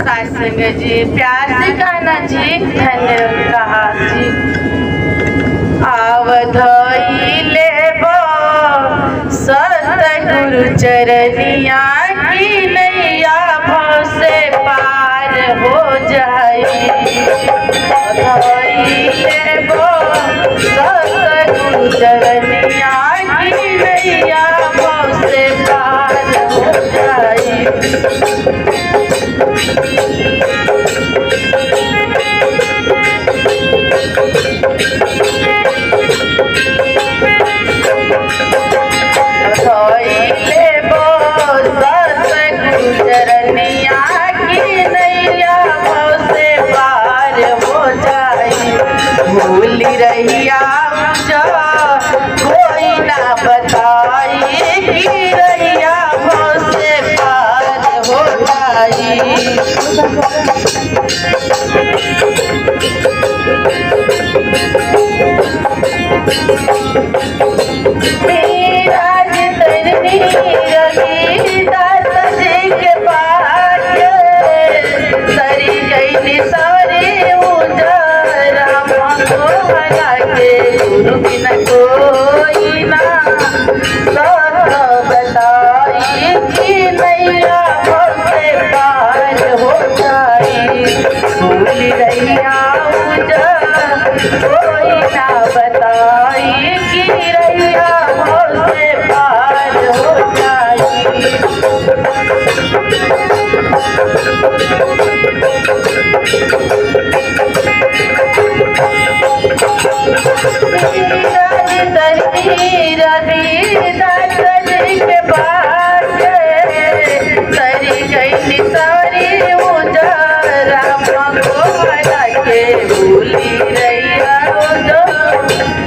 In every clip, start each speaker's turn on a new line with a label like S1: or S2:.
S1: सासंग जी प्यार से कहना जी धन्य कहा जी। आवधई लेबो सतगुरु चरनिया की नैया भव से पार हो जाई। आवधई लेबो सतगुरु चरनिया की नैया भव से पार हो जाई। भूल रहिया कोई ना बताई कि रहिया भव से पार हो जाई। मेरा जितनी रही दास जी के पास सरी गई सवरी उजरा भला के गुरु बिन कोई ना सत बताई कि नैया भव से पार हो जाई। भूल रहिया कोई ना बताई कि रहिया भव से पार हो जाई। रवि दास जी के पास सरी गई सवरी उजरा भला के भूली रहिया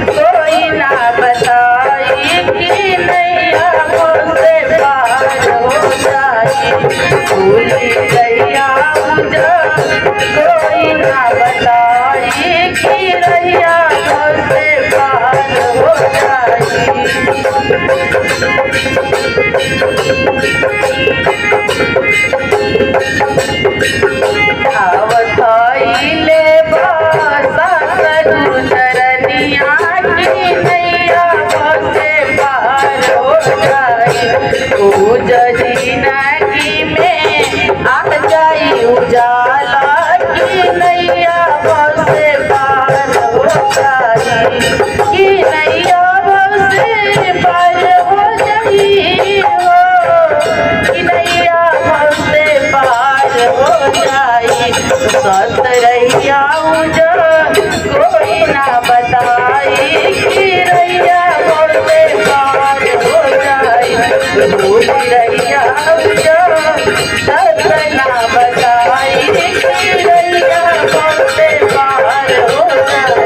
S1: कोई ना बताई कि नैया भव से पार हो जाई। भूली रहिया कोई ना बताई कि रहिया भव से पार हो जाई। आवधई लेबो सतगुरु चरनिया की नैया भव से पार हो जाई। पूज जिंदगी में आ जाई उजाला की नैया भव से पार हो जाई। कि नैया भव से पार हो जाई हो कि नैया भव से पार हो जाई। सत रहिया कोई ना बताई कि रहिया भव से पार हो जाई। भूल रहिया सत ना बताई कि रहिया भव से पार हो जाई।